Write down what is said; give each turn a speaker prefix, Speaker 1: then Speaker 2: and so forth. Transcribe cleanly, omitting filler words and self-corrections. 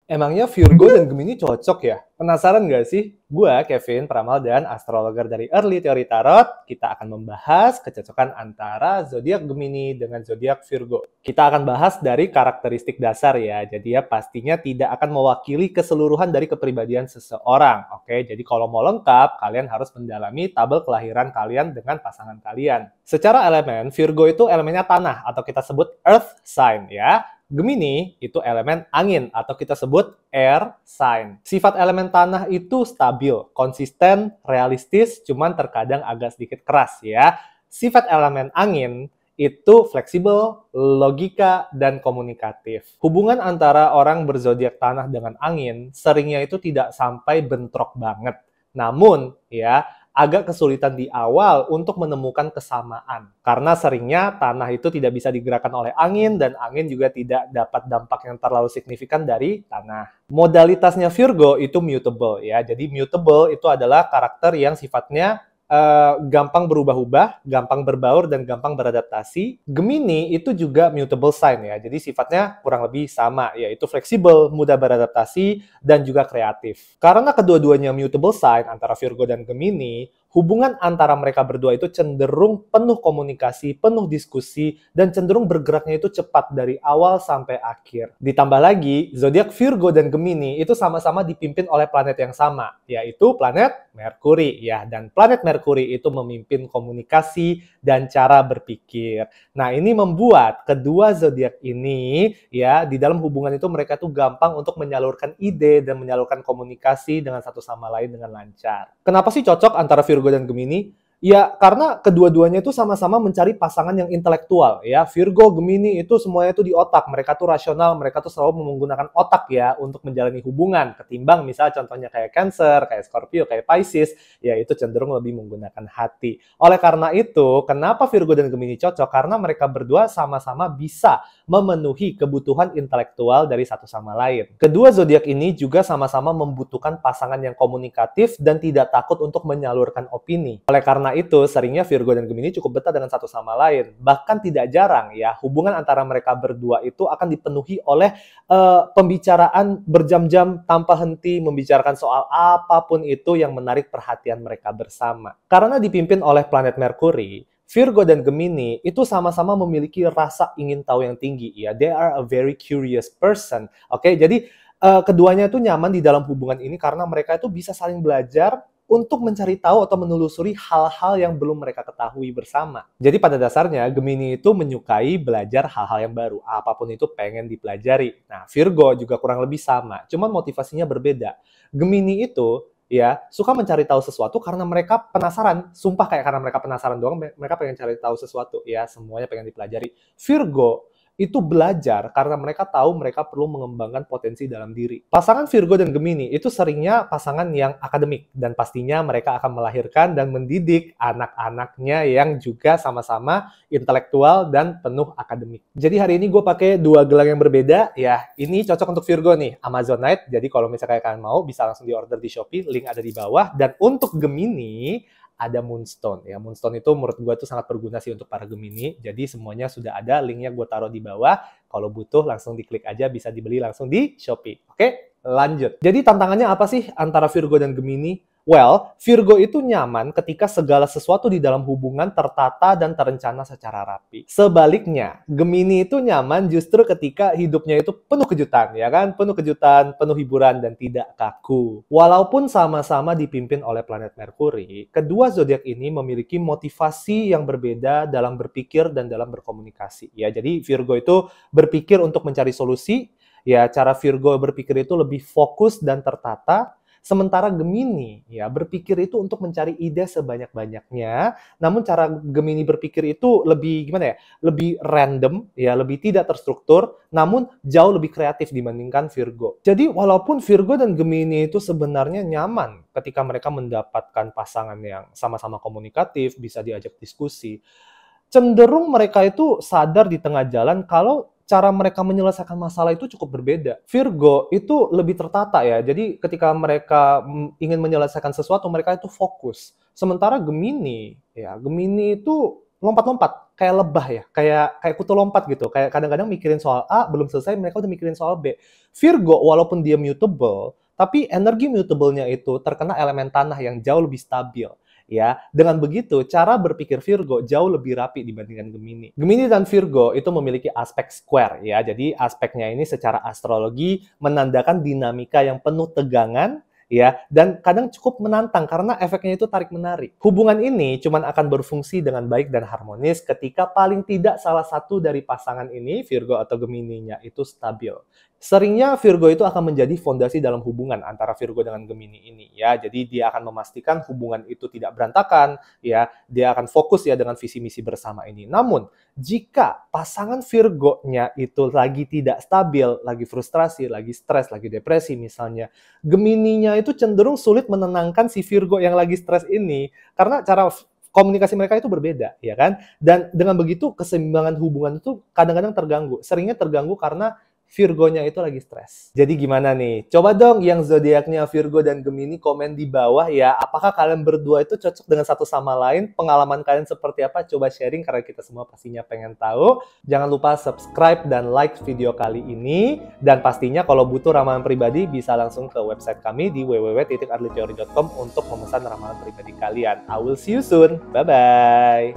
Speaker 1: Emangnya Virgo dan Gemini cocok ya? Penasaran nggak sih? Gua, Kevin, peramal dan astrologer dari Early Theory Tarot, kita akan membahas kecocokan antara zodiak Gemini dengan zodiak Virgo. Kita akan bahas dari karakteristik dasar ya, jadi ya pastinya tidak akan mewakili keseluruhan dari kepribadian seseorang. Oke, jadi kalau mau lengkap, kalian harus mendalami tabel kelahiran kalian dengan pasangan kalian. Secara elemen, Virgo itu elemennya tanah atau kita sebut earth sign ya. Gemini itu elemen angin atau kita sebut air sign. Sifat elemen tanah itu stabil, konsisten, realistis, cuman terkadang agak sedikit keras ya. Sifat elemen angin itu fleksibel, logika, dan komunikatif. Hubungan antara orang berzodiak tanah dengan angin seringnya itu tidak sampai bentrok banget. Namun, ya, agak kesulitan di awal untuk menemukan kesamaan. Karena seringnya tanah itu tidak bisa digerakkan oleh angin dan angin juga tidak dapat dampak yang terlalu signifikan dari tanah. Modalitasnya Virgo itu mutable ya. Jadi mutable itu adalah karakter yang sifatnya gampang berubah-ubah, gampang berbaur, dan gampang beradaptasi. Gemini itu juga mutable sign ya, jadi sifatnya kurang lebih sama, yaitu fleksibel, mudah beradaptasi, dan juga kreatif. Karena kedua-duanya mutable sign antara Virgo dan Gemini, hubungan antara mereka berdua itu cenderung penuh komunikasi, penuh diskusi, dan cenderung bergeraknya itu cepat dari awal sampai akhir. Ditambah lagi, zodiak Virgo dan Gemini itu sama-sama dipimpin oleh planet yang sama, yaitu planet Merkuri ya, dan planet Merkuri itu memimpin komunikasi dan cara berpikir. Nah, ini membuat kedua zodiak ini ya di dalam hubungan itu mereka tuh gampang untuk menyalurkan ide dan menyalurkan komunikasi dengan satu sama lain dengan lancar. Kenapa sih cocok antara Virgo dan Gemini? Ya, karena kedua-duanya itu sama-sama mencari pasangan yang intelektual ya. Virgo, Gemini itu semuanya itu di otak. Mereka tuh rasional, mereka tuh selalu menggunakan otak ya untuk menjalani hubungan. Ketimbang misalnya contohnya kayak Cancer, kayak Scorpio, kayak Pisces, ya itu cenderung lebih menggunakan hati. Oleh karena itu, kenapa Virgo dan Gemini cocok? Karena mereka berdua sama-sama bisa memenuhi kebutuhan intelektual dari satu sama lain. Kedua zodiak ini juga sama-sama membutuhkan pasangan yang komunikatif dan tidak takut untuk menyalurkan opini. Oleh karena itu, seringnya Virgo dan Gemini cukup betah dengan satu sama lain. Bahkan tidak jarang ya, hubungan antara mereka berdua itu akan dipenuhi oleh pembicaraan berjam-jam tanpa henti, membicarakan soal apapun itu yang menarik perhatian mereka bersama. Karena dipimpin oleh planet Merkuri, Virgo dan Gemini itu sama-sama memiliki rasa ingin tahu yang tinggi ya. They are a very curious person. Oke, jadi keduanya itu nyaman di dalam hubungan ini karena mereka itu bisa saling belajar untuk mencari tahu atau menelusuri hal-hal yang belum mereka ketahui bersama. Jadi pada dasarnya Gemini itu menyukai belajar hal-hal yang baru, apapun itu pengen dipelajari. Nah, Virgo juga kurang lebih sama, cuman motivasinya berbeda. Gemini itu ya suka mencari tahu sesuatu karena mereka penasaran, sumpah kayak karena mereka penasaran doang, mereka pengen cari tahu sesuatu ya, semuanya pengen dipelajari. Virgo itu belajar karena mereka tahu mereka perlu mengembangkan potensi dalam diri. Pasangan Virgo dan Gemini itu seringnya pasangan yang akademik dan pastinya mereka akan melahirkan dan mendidik anak-anaknya yang juga sama-sama intelektual dan penuh akademik. Jadi hari ini gue pakai dua gelang yang berbeda ya. Ini cocok untuk Virgo nih, Amazonite. Jadi kalau misalnya kalian mau bisa langsung di order di Shopee, link ada di bawah. Dan untuk Gemini ada Moonstone ya. Moonstone itu menurut gue tuh sangat berguna sih untuk para Gemini. Jadi semuanya sudah ada, linknya gue taruh di bawah. Kalau butuh langsung diklik aja, bisa dibeli langsung di Shopee. Oke, lanjut. Jadi tantangannya apa sih antara Virgo dan Gemini? Well, Virgo itu nyaman ketika segala sesuatu di dalam hubungan tertata dan terencana secara rapi. Sebaliknya, Gemini itu nyaman justru ketika hidupnya itu penuh kejutan, ya kan? Penuh kejutan, penuh hiburan, dan tidak kaku. Walaupun sama-sama dipimpin oleh planet Merkuri, kedua zodiak ini memiliki motivasi yang berbeda dalam berpikir dan dalam berkomunikasi. Ya, jadi Virgo itu berpikir untuk mencari solusi. Ya, cara Virgo berpikir itu lebih fokus dan tertata. Sementara Gemini ya berpikir itu untuk mencari ide sebanyak-banyaknya, namun cara Gemini berpikir itu lebih gimana ya? Lebih random ya, lebih tidak terstruktur, namun jauh lebih kreatif dibandingkan Virgo. Jadi walaupun Virgo dan Gemini itu sebenarnya nyaman ketika mereka mendapatkan pasangan yang sama-sama komunikatif, bisa diajak diskusi, cenderung mereka itu sadar di tengah jalan kalau cara mereka menyelesaikan masalah itu cukup berbeda. Virgo itu lebih tertata ya, jadi ketika mereka ingin menyelesaikan sesuatu, mereka itu fokus. Sementara Gemini, ya Gemini itu lompat-lompat. kayak lebah ya, kayak kutu lompat gitu. Kayak kadang-kadang mikirin soal A, belum selesai mereka udah mikirin soal B. Virgo walaupun dia mutable, tapi energi mutable-nya itu terkena elemen tanah yang jauh lebih stabil. Ya, dengan begitu cara berpikir Virgo jauh lebih rapi dibandingkan Gemini. Gemini dan Virgo itu memiliki aspek square ya. Jadi aspeknya ini secara astrologi menandakan dinamika yang penuh tegangan ya, dan kadang cukup menantang karena efeknya itu tarik-menarik. Hubungan ini cuma akan berfungsi dengan baik dan harmonis ketika paling tidak salah satu dari pasangan ini, Virgo atau Gemininya, itu stabil. Seringnya Virgo itu akan menjadi fondasi dalam hubungan antara Virgo dengan Gemini ini ya. Jadi dia akan memastikan hubungan itu tidak berantakan ya. Dia akan fokus ya dengan visi misi bersama ini. Namun, jika pasangan Virgo-nya itu lagi tidak stabil, lagi frustrasi, lagi stres, lagi depresi misalnya, Gemininya itu cenderung sulit menenangkan si Virgo yang lagi stres ini karena cara komunikasi mereka itu berbeda, ya kan? Dan dengan begitu keseimbangan hubungan itu kadang-kadang terganggu. Seringnya terganggu karena Virgo-nya itu lagi stres. Jadi gimana nih? Coba dong yang zodiaknya Virgo dan Gemini komen di bawah ya. Apakah kalian berdua itu cocok dengan satu sama lain? Pengalaman kalian seperti apa? Coba sharing karena kita semua pastinya pengen tahu. Jangan lupa subscribe dan like video kali ini. Dan pastinya kalau butuh ramalan pribadi bisa langsung ke website kami di www.arliteori.com untuk memesan ramalan pribadi kalian. I will see you soon. Bye-bye.